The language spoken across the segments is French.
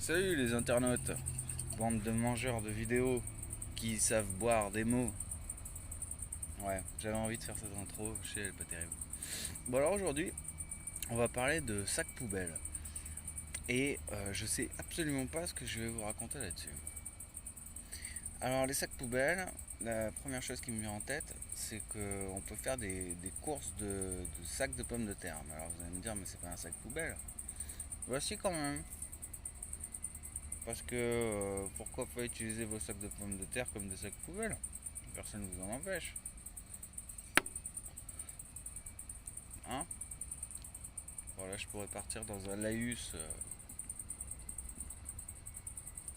Salut les internautes, bande de mangeurs de vidéos qui savent boire des mots. Ouais, j'avais envie de faire cette intro, je sais, elle est pas terrible. Bon alors aujourd'hui, on va parler de sacs poubelles. Et je sais absolument pas ce que je vais vous raconter là-dessus. Alors les sacs poubelles, la première chose qui me vient en tête, c'est qu'on peut faire des courses de sacs de pommes de terre. Mais alors vous allez me dire, mais c'est pas un sac poubelle. Voici quand même. Parce que pourquoi pas utiliser vos sacs de pommes de terre comme des sacs poubelles? Personne ne vous en empêche. Hein? Voilà, je pourrais partir dans un laïus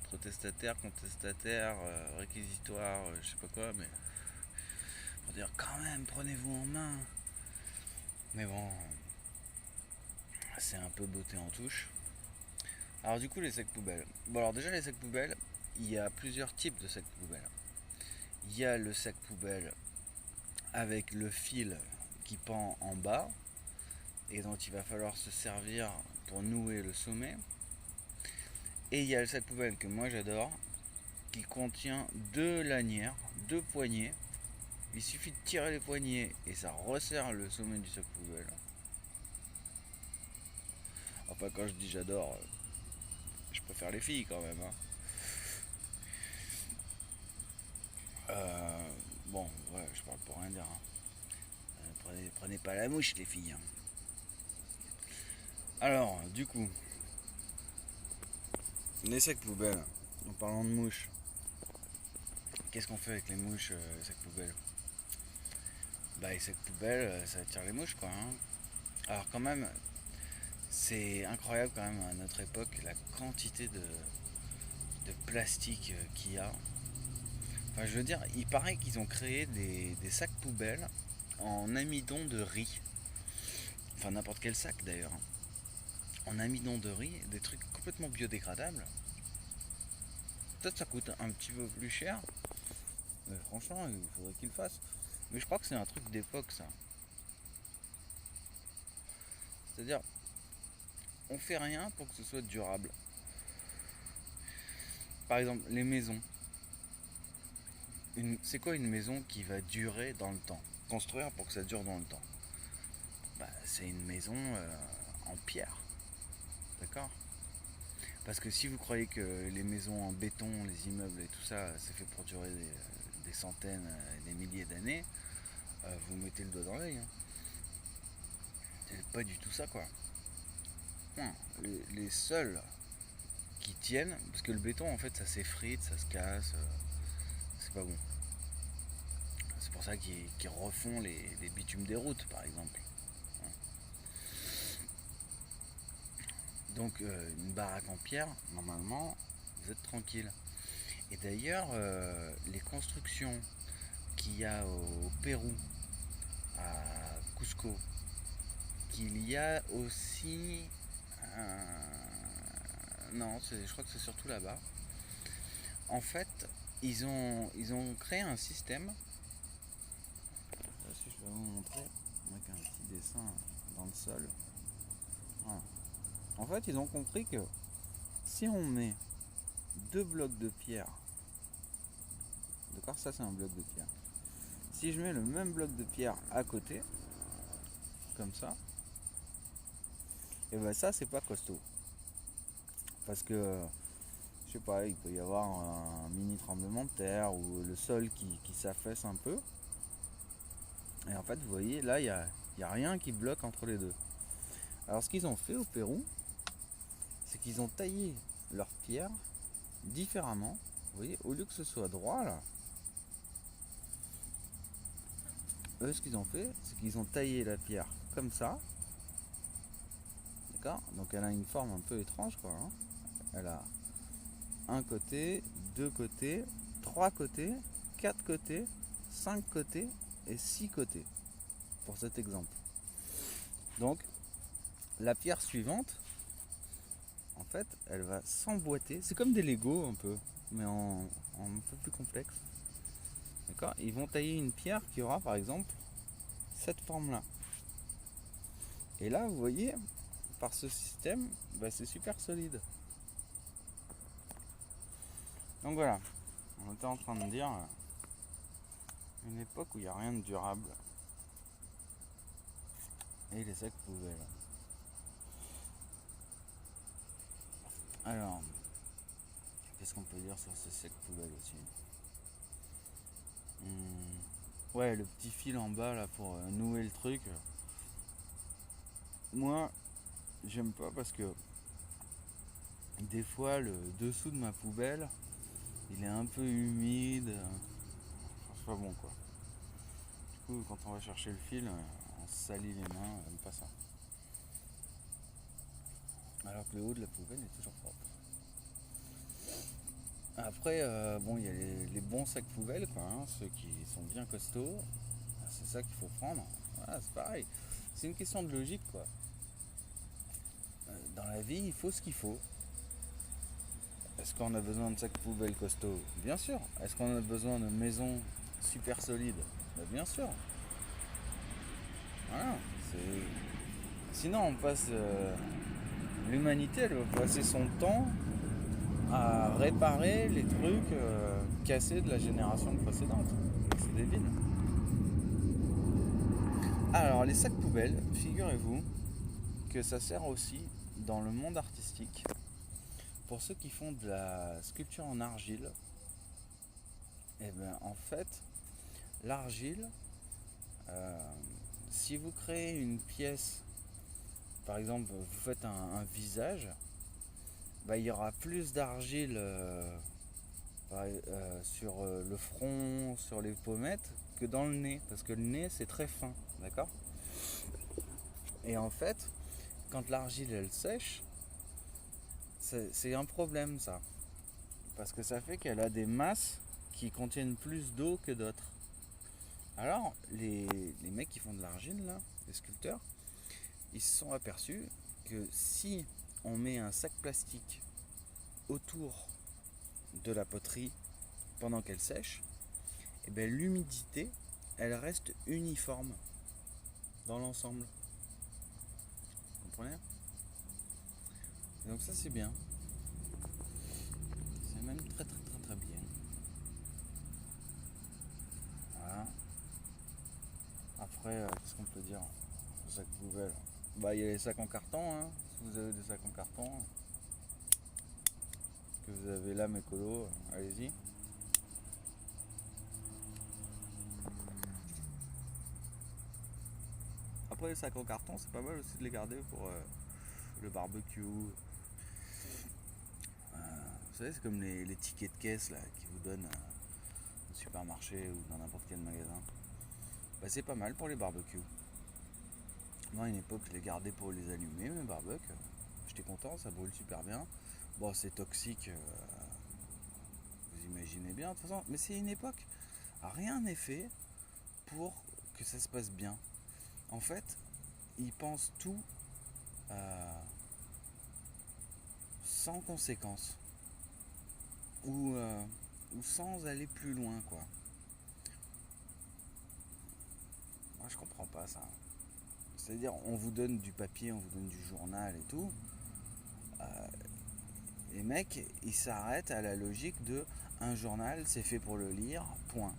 protestataire, contestataire, réquisitoire, je sais pas quoi, mais pour dire quand même, prenez-vous en main. Mais bon, c'est un peu beauté en touche. Alors du coup, les sacs poubelles. Bon alors déjà les sacs poubelles, il y a plusieurs types de sacs poubelles. Il y a le sac poubelle avec le fil qui pend en bas et dont il va falloir se servir pour nouer le sommet. Et il y a le sac poubelle que moi j'adore, qui contient deux lanières, deux poignées. Il suffit de tirer les poignées et ça resserre le sommet du sac poubelle. Enfin, quand je dis j'adore, je préfère les filles quand même. Hein. Bon, ouais, je parle pour rien dire. Hein. Prenez pas la mouche, les filles. Hein. Alors, du coup, les sacs poubelles, en parlant de mouches, qu'est-ce qu'on fait avec les mouches, les sacs poubelles? Bah, les sacs poubelles, ça attire les mouches, quoi. Hein. Alors, quand même, c'est incroyable, quand même, à notre époque, la quantité de plastique qu'il y a. Enfin, je veux dire, il paraît qu'ils ont créé des sacs poubelles en amidon de riz. Enfin, n'importe quel sac d'ailleurs. Hein. En amidon de riz, des trucs complètement biodégradables. Peut-être ça coûte un petit peu plus cher. Mais franchement, il faudrait qu'ils le fassent. Mais je crois que c'est un truc d'époque, ça. C'est-à-dire, on fait rien pour que ce soit durable. Par exemple, les maisons. C'est quoi une maison qui va durer dans le temps? Construire pour que ça dure dans le temps. Bah, c'est une maison en pierre. D'accord? Parce que si vous croyez que les maisons en béton, les immeubles et tout ça, c'est fait pour durer des centaines, des milliers d'années, vous mettez le doigt dans l'œil. Hein. C'est pas du tout ça, quoi. Non, les seuls qui tiennent, parce que le béton, en fait, ça s'effrite, ça se casse, c'est pas bon. C'est pour ça qu'ils refont les bitumes des routes, par exemple. Hein. Donc, une baraque en pierre, normalement, vous êtes tranquille. Et d'ailleurs, les constructions qu'il y a au Pérou, à Cusco, qu'il y a aussi... non, je crois que c'est surtout là-bas. En fait, ils ont créé un système. Si je vais vous montrer, avec un petit dessin dans le sol. Voilà. En fait, ils ont compris que si on met deux blocs de pierre, d'accord, ça c'est un bloc de pierre. Si je mets le même bloc de pierre à côté, comme ça, et ben ça c'est pas costaud. Parce que, je sais pas, il peut y avoir un mini tremblement de terre ou le sol qui s'affaisse un peu. Et en fait, vous voyez, là, il y a rien qui bloque entre les deux. Alors, ce qu'ils ont fait au Pérou, c'est qu'ils ont taillé leur pierre différemment. Vous voyez, au lieu que ce soit droit, là, eux, ce qu'ils ont fait, c'est qu'ils ont taillé la pierre comme ça. D'accord? Donc, elle a une forme un peu étrange, quoi. Hein. Elle a un côté, deux côtés, trois côtés, quatre côtés, cinq côtés et six côtés. Pour cet exemple. Donc, la pierre suivante, en fait, elle va s'emboîter. C'est comme des Lego un peu, mais en un peu plus complexe. D'accord? Ils vont tailler une pierre qui aura par exemple cette forme-là. Et là, vous voyez, par ce système, bah, c'est super solide. Donc voilà, on était en train de dire une époque où il n'y a rien de durable et les sacs poubelles. Alors, qu'est-ce qu'on peut dire sur ces sacs poubelles aussi? Ouais, le petit fil en bas là pour nouer le truc. Moi, j'aime pas parce que des fois le dessous de ma poubelle, il est un peu humide. C'est pas bon quoi. Du coup, quand on va chercher le fil, on se salit les mains, j'aime pas ça. Alors que le haut de la poubelle est toujours propre. Après, bon, il y a les bons sacs poubelles, quoi, hein, ceux qui sont bien costauds. C'est ça qu'il faut prendre. Voilà, c'est pareil. C'est une question de logique, quoi. Dans la vie, il faut ce qu'il faut. Est-ce qu'on a besoin de sacs poubelles costauds? Bien sûr. Est-ce qu'on a besoin de maisons super solides? Bien sûr. Voilà. Sinon, on passe. L'humanité, elle va passer son temps à réparer les trucs cassés de la génération précédente. C'est débile. Alors, les sacs poubelles, figurez-vous que ça sert aussi dans le monde artistique. Pour ceux qui font de la sculpture en argile, et bien en fait, l'argile, si vous créez une pièce, par exemple, vous faites un visage, bah, il y aura plus d'argile sur le front, sur les pommettes, que dans le nez, parce que le nez c'est très fin, d'accord? Et en fait, quand l'argile elle sèche, c'est un problème ça, parce que ça fait qu'elle a des masses qui contiennent plus d'eau que d'autres. Alors, les mecs qui font de l'argile, là, les sculpteurs, ils se sont aperçus que si on met un sac plastique autour de la poterie pendant qu'elle sèche, et bien l'humidité, elle reste uniforme dans l'ensemble. Vous comprenez? Et donc ça c'est bien. C'est même très très très très bien. Voilà. Après, qu'est-ce qu'on peut dire? Le sac poubelle. Bah il y a les sacs en carton, hein. Si vous avez des sacs en carton, que vous avez l'âme écolo, allez-y. Après les sacs en carton, c'est pas mal aussi de les garder pour le barbecue. Vous savez, c'est comme les tickets de caisse là, qui vous donnent au supermarché ou dans n'importe quel magasin. Bah, c'est pas mal pour les barbecues. Moi, à une époque, je les gardais pour les allumer, mes barbecues. J'étais content, ça brûle super bien. Bon, c'est toxique, vous imaginez bien, de toute façon. Mais c'est une époque. Rien n'est fait pour que ça se passe bien. En fait, ils pensent tout sans conséquence. Ou sans aller plus loin, quoi. Moi, je comprends pas ça. C'est-à-dire, on vous donne du papier, on vous donne du journal et tout. Les mecs, ils s'arrêtent à la logique de un journal, c'est fait pour le lire, point.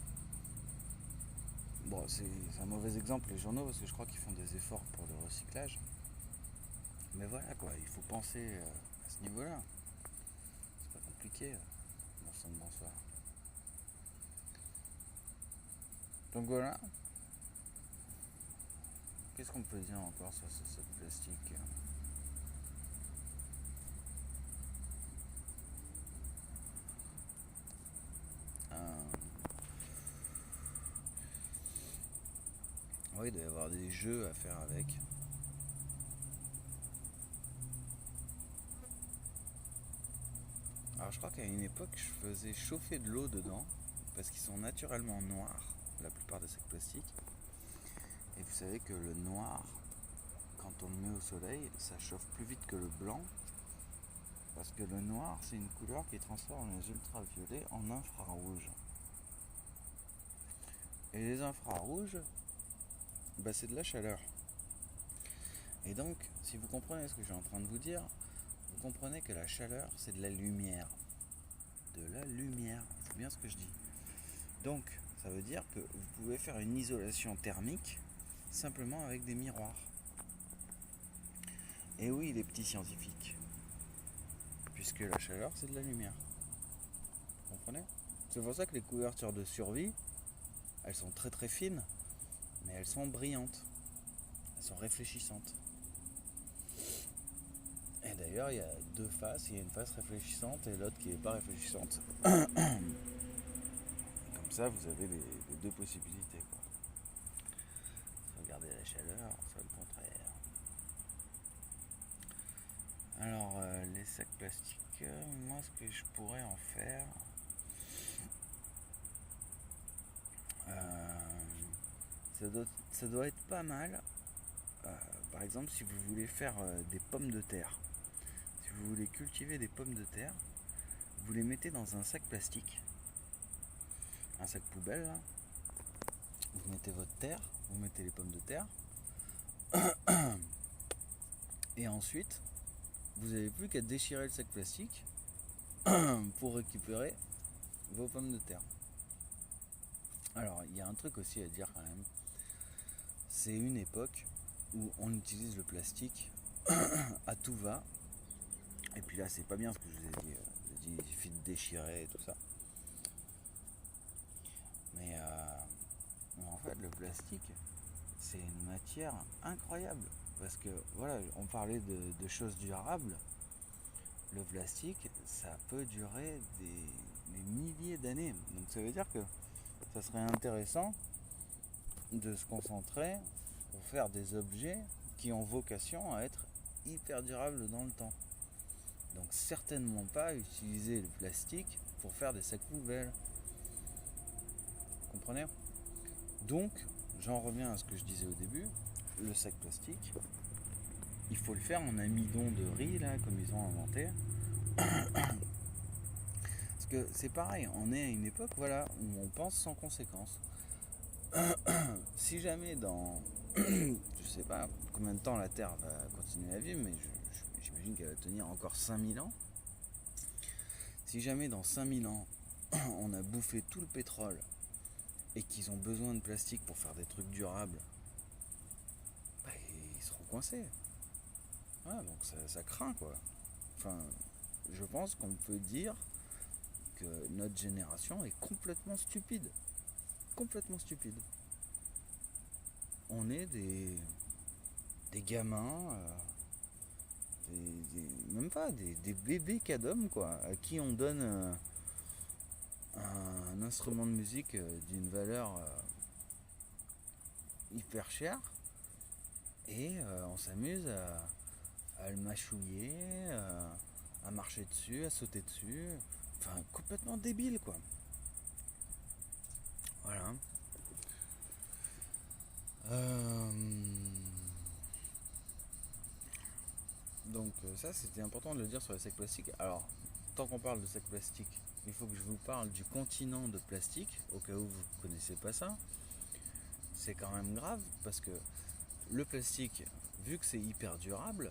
Bon, c'est un mauvais exemple les journaux parce que je crois qu'ils font des efforts pour le recyclage. Mais voilà quoi, il faut penser à ce niveau-là. C'est pas compliqué. Bon sang de bonsoir. Donc voilà. Qu'est-ce qu'on peut dire encore sur ce sac plastique? Oui, il doit y avoir des jeux à faire avec. Alors je crois qu'à une époque, je faisais chauffer de l'eau dedans parce qu'ils sont naturellement noirs, la plupart des sacs plastiques. Et vous savez que le noir, quand on le met au soleil, ça chauffe plus vite que le blanc. Parce que le noir, c'est une couleur qui transforme les ultraviolets en infrarouge. Et les infrarouges, bah, c'est de la chaleur. Et donc, si vous comprenez ce que je suis en train de vous dire, vous comprenez que la chaleur, c'est de la lumière. de la lumière. C'est bien ce que je dis. Donc, ça veut dire que vous pouvez faire une isolation thermique simplement avec des miroirs. Et oui, les petits scientifiques, puisque la chaleur, c'est de la lumière. Vous comprenez? C'est pour ça que les couvertures de survie, elles sont très très fines, mais elles sont brillantes. Elles sont réfléchissantes. Et d'ailleurs, il y a deux faces. Il y a une face réfléchissante et l'autre qui n'est pas réfléchissante. Comme ça, vous avez les deux possibilités, quoi. Regardez la chaleur, soit le contraire. Alors, les sacs plastiques, moi, ce que je pourrais en faire, ça doit être pas mal. Par exemple, si vous voulez faire des pommes de terre, si vous voulez cultiver des pommes de terre, vous les mettez dans un sac plastique, un sac poubelle, là. Vous mettez votre terre, vous mettez les pommes de terre, et ensuite, vous n'avez plus qu'à déchirer le sac plastique pour récupérer vos pommes de terre. Alors, il y a un truc aussi à dire quand même, c'est une époque où on utilise le plastique à tout va. Et puis là, c'est pas bien ce que je vous ai dit. Je vous ai dit, il suffit de déchirer et tout ça. Mais en fait, le plastique, c'est une matière incroyable. Parce que, voilà, on parlait de choses durables. Le plastique, ça peut durer des milliers d'années. Donc ça veut dire que ça serait intéressant de se concentrer pour faire des objets qui ont vocation à être hyper durables dans le temps. Donc certainement pas utiliser le plastique pour faire des sacs poubelles. Vous comprenez? Donc, j'en reviens à ce que je disais au début, le sac plastique, il faut le faire en amidon de riz, là, comme ils ont inventé. Parce que c'est pareil, on est à une époque, voilà, où on pense sans conséquence. Si jamais dans, je sais pas combien de temps la Terre va continuer à vivre, mais j'imagine qu'elle va tenir encore 5000 ans. Si jamais dans 5000 ans, on a bouffé tout le pétrole et qu'ils ont besoin de plastique pour faire des trucs durables, bah, ils seront coincés. Ouais, donc ça craint, quoi. Enfin, je pense qu'on peut dire que notre génération est complètement stupide. Complètement stupide. On est des gamins, même pas des bébés cadom, quoi, à qui on donne un instrument de musique d'une valeur hyper chère et on s'amuse à le mâchouiller, à marcher dessus, à sauter dessus. Enfin, complètement débile, quoi. Voilà. Donc ça, c'était important de le dire sur les sacs plastiques. Alors, tant qu'on parle de sacs plastiques, il faut que je vous parle du continent de plastique, au cas où vous ne connaissez pas ça. C'est quand même grave, parce que le plastique, vu que c'est hyper durable,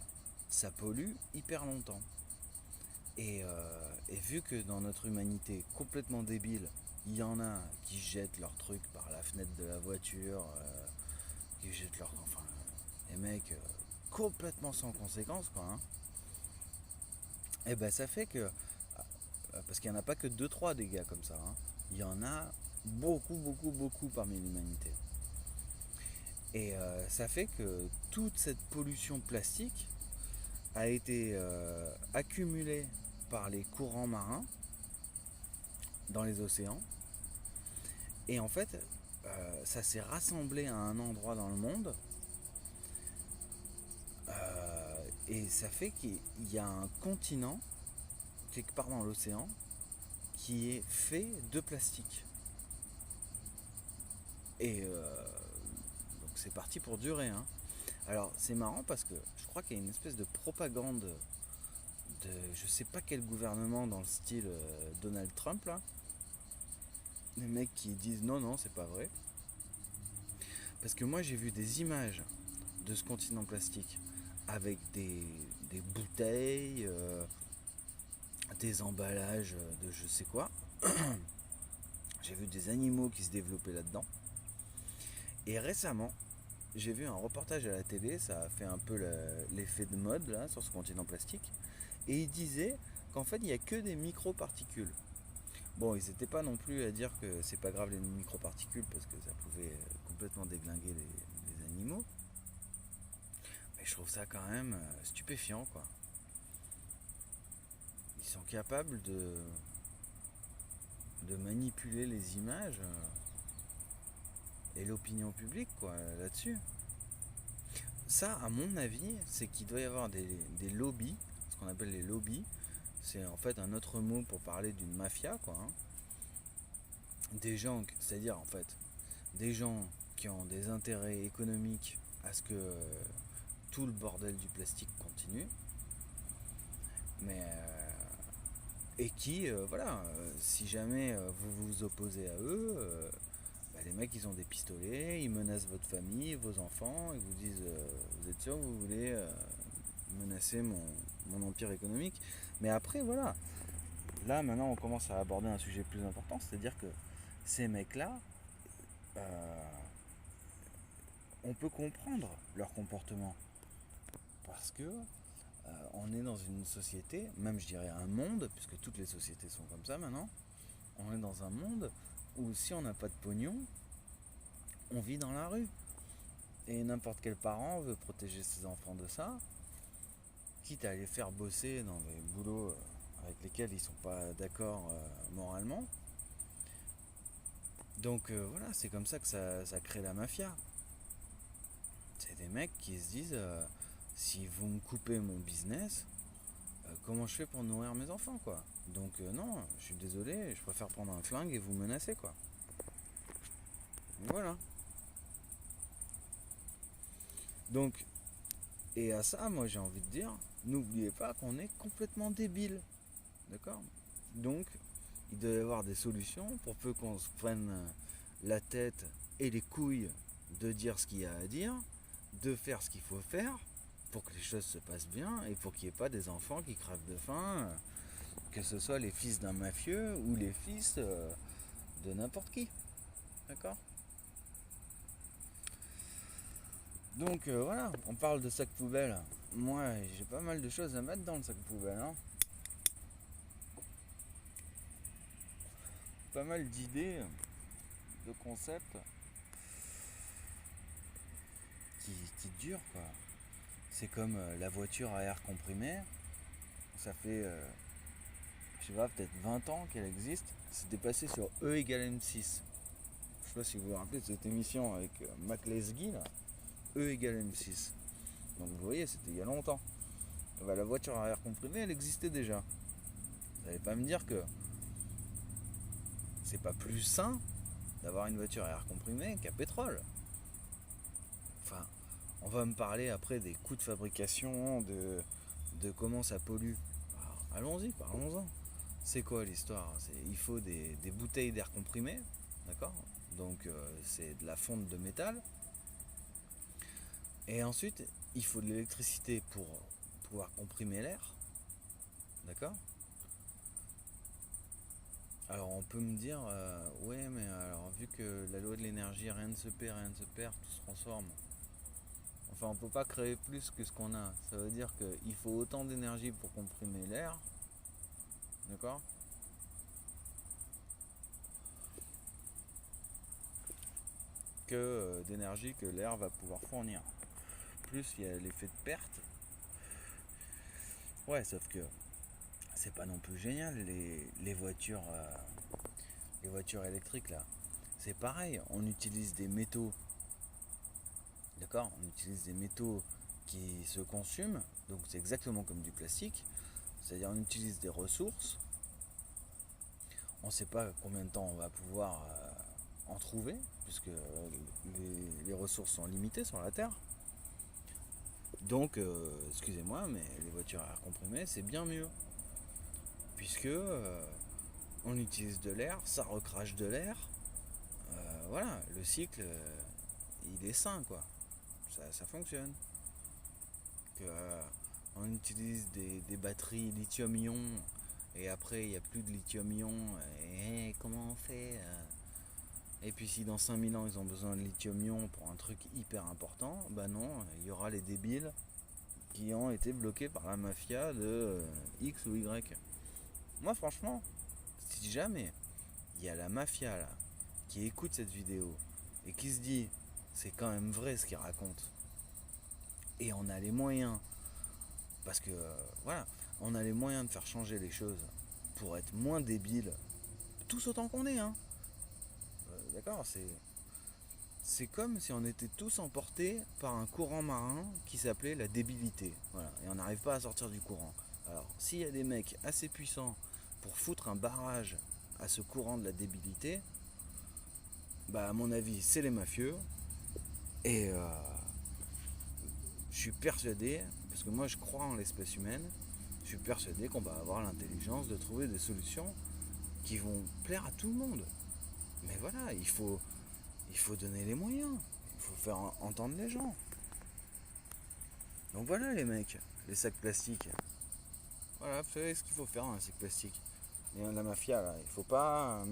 ça pollue hyper longtemps. Et vu que dans notre humanité complètement débile, il y en a qui jettent leurs trucs par la fenêtre de la voiture, qui jettent leurs... Enfin, les mecs complètement sans conséquence, quoi. Hein. Et ben ça fait que... Parce qu'il n'y en a pas que deux trois des gars comme ça. Hein. Il y en a beaucoup, beaucoup, beaucoup parmi l'humanité. Et ça fait que toute cette pollution plastique a été accumulée par les courants marins dans les océans. Et en fait, ça s'est rassemblé à un endroit dans le monde. Et ça fait qu'il y a un continent, quelque part dans l'océan, qui est fait de plastique. Et donc c'est parti pour durer. Hein. Alors c'est marrant parce que je crois qu'il y a une espèce de propagande de je sais pas quel gouvernement dans le style Donald Trump là. Les mecs qui disent non, c'est pas vrai. Parce que moi j'ai vu des images de ce continent plastique avec des bouteilles, des emballages de je sais quoi. J'ai vu des animaux qui se développaient là-dedans. Et récemment, j'ai vu un reportage à la télé, ça a fait un peu l'effet de mode là sur ce continent plastique. Et il disait qu'en fait il n'y a que des microparticules. Bon, ils n'étaient pas non plus à dire que c'est pas grave les microparticules parce que ça pouvait complètement déglinguer les animaux. Mais je trouve ça quand même stupéfiant quoi. Ils sont capables de manipuler les images et l'opinion publique quoi là-dessus. Ça, à mon avis, c'est qu'il doit y avoir des lobbies, ce qu'on appelle les lobbies. C'est en fait un autre mot pour parler d'une mafia, quoi. Hein. Des gens, c'est-à-dire en fait, des gens qui ont des intérêts économiques à ce que tout le bordel du plastique continue, mais et qui, voilà, si jamais vous vous opposez à eux, bah, les mecs ils ont des pistolets, ils menacent votre famille, vos enfants, ils vous disent vous êtes sûr vous voulez menacer mon empire économique. Mais après voilà, là maintenant on commence à aborder un sujet plus important, c'est-à-dire que ces mecs-là, euh, on peut comprendre leur comportement parce que on est dans une société, même je dirais un monde, puisque toutes les sociétés sont comme ça maintenant, on est dans un monde où si on n'a pas de pognon, on vit dans la rue. Et n'importe quel parent veut protéger ses enfants de ça, quitte à les faire bosser dans des boulots avec lesquels ils sont pas d'accord moralement. Donc voilà, c'est comme ça que ça crée la mafia. C'est des mecs qui se disent si vous me coupez mon business, comment je fais pour nourrir mes enfants quoi. Donc non, je suis désolé, je préfère prendre un flingue et vous menacer quoi. Voilà. Donc, et à ça, moi j'ai envie de dire, n'oubliez pas qu'on est complètement débile. D'accord. Donc, il doit y avoir des solutions pour peu qu'on se prenne la tête et les couilles de dire ce qu'il y a à dire, de faire ce qu'il faut faire pour que les choses se passent bien et pour qu'il n'y ait pas des enfants qui crèvent de faim, que ce soit les fils d'un mafieux ou les fils de n'importe qui. D'accord. Donc voilà, on parle de sac poubelle. Moi, j'ai pas mal de choses à mettre dans le sac poubelle. Hein. Pas mal d'idées, de concepts qui durent quoi. C'est comme la voiture à air comprimé. Ça fait, je sais pas, peut-être 20 ans qu'elle existe. C'était passé sur E égale M6. Je sais pas si vous vous rappelez de cette émission avec Mac Lesguy là. E égale M6. Donc vous voyez, c'était il y a longtemps. Et bah, la voiture à air comprimé, elle existait déjà. Vous n'allez pas me dire que c'est pas plus sain d'avoir une voiture à air comprimé qu'à pétrole. Enfin, on va me parler après des coûts de fabrication, de comment ça pollue. Alors, allons-y, parlons-en. C'est quoi l'histoire? Il faut des bouteilles d'air comprimé, d'accord? Donc c'est de la fonte de métal. Et ensuite, il faut de l'électricité pour pouvoir comprimer l'air, d'accord? Alors on peut me dire, ouais mais alors vu que la loi de l'énergie, rien ne se perd, rien ne se perd, tout se transforme. Enfin on peut pas créer plus que ce qu'on a. Ça veut dire qu'il faut autant d'énergie pour comprimer l'air, d'accord? Que d'énergie que l'air va pouvoir fournir. Plus il y a l'effet de perte. Ouais, sauf que c'est pas non plus génial les voitures électriques là. C'est pareil, on utilise des métaux, d'accord? On utilise des métaux qui se consument, donc c'est exactement comme du plastique. C'est-à-dire on utilise des ressources, on ne sait pas combien de temps on va pouvoir en trouver, puisque les ressources sont limitées sur la Terre. Donc, excusez-moi, mais les voitures à air comprimé, c'est bien mieux. Puisque on utilise de l'air, ça recrache de l'air. Voilà, le cycle, il est sain, quoi. Ça fonctionne. Que, on utilise des batteries lithium-ion et après il n'y a plus de lithium-ion, et comment on fait Et puis si dans 5000 ans ils ont besoin de lithium-ion pour un truc hyper important, bah non, il y aura les débiles qui ont été bloqués par la mafia de X ou Y. Moi franchement, si jamais il y a la mafia là qui écoute cette vidéo et qui se dit c'est quand même vrai ce qu'il raconte et on a les moyens parce que voilà, on a les moyens de faire changer les choses pour être moins débiles, tous autant qu'on est, hein. D'accord, c'est comme si on était tous emportés par un courant marin qui s'appelait la débilité. Voilà, et on n'arrive pas à sortir du courant. Alors, s'il y a des mecs assez puissants pour foutre un barrage à ce courant de la débilité, bah à mon avis, c'est les mafieux. Et je suis persuadé, parce que moi je crois en l'espèce humaine, je suis persuadé qu'on va avoir l'intelligence de trouver des solutions qui vont plaire à tout le monde. Mais voilà, il faut donner les moyens, il faut faire entendre les gens. Donc voilà les mecs, les sacs plastiques. Voilà, vous savez ce qu'il faut faire dans un sac plastique. Et la mafia là, il faut pas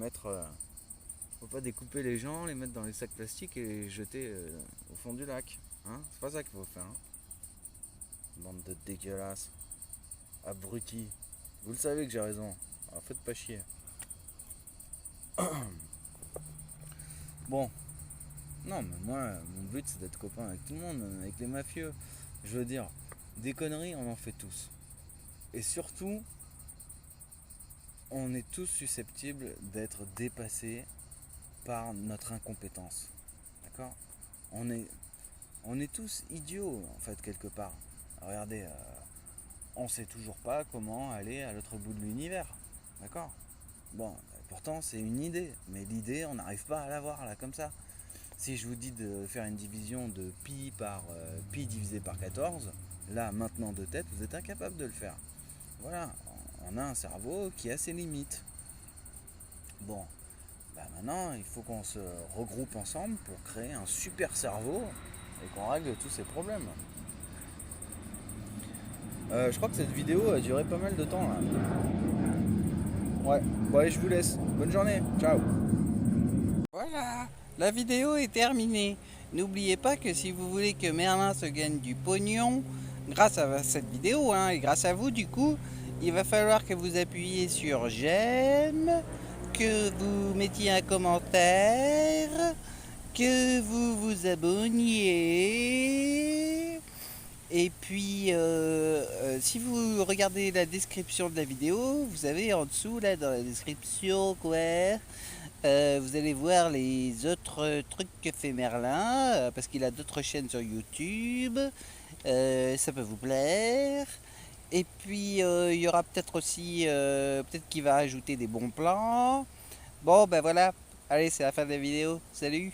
faut pas découper les gens, les mettre dans les sacs plastiques et les jeter au fond du lac. Hein, c'est pas ça qu'il faut faire. Hein. Bande de dégueulasses, abrutis. Vous le savez que j'ai raison. Alors faites pas chier. Bon, non mais moi, mon but c'est d'être copain avec tout le monde, avec les mafieux. Je veux dire, des conneries on en fait tous. Et surtout, on est tous susceptibles d'être dépassés par notre incompétence. D'accord on est, on est tous idiots, en fait, quelque part. Regardez, on sait toujours pas comment aller à l'autre bout de l'univers. D'accord Bon, pourtant, c'est une idée. Mais l'idée, on n'arrive pas à l'avoir, là, comme ça. Si je vous dis de faire une division de pi par pi divisé par 14, là, maintenant, de tête, vous êtes incapable de le faire. Voilà, on a un cerveau qui a ses limites. Bon, bah maintenant, il faut qu'on se regroupe ensemble pour créer un super cerveau et qu'on règle tous ces problèmes. Je crois que cette vidéo a duré pas mal de temps là. Ouais, bon allez, je vous laisse. Bonne journée, ciao. Voilà, la vidéo est terminée. N'oubliez pas que si vous voulez que Merlin se gagne du pognon, grâce à cette vidéo, hein, et grâce à vous du coup, il va falloir que vous appuyiez sur j'aime, que vous mettiez un commentaire, que vous vous abonniez. Et puis, si vous regardez la description de la vidéo, vous avez en dessous, là, dans la description, quoi, vous allez voir les autres trucs que fait Merlin, parce qu'il a d'autres chaînes sur YouTube. Ça peut vous plaire. Et puis, il y aura peut-être aussi, peut-être qu'il va ajouter des bons plans. Bon, ben voilà. Allez, c'est la fin de la vidéo. Salut!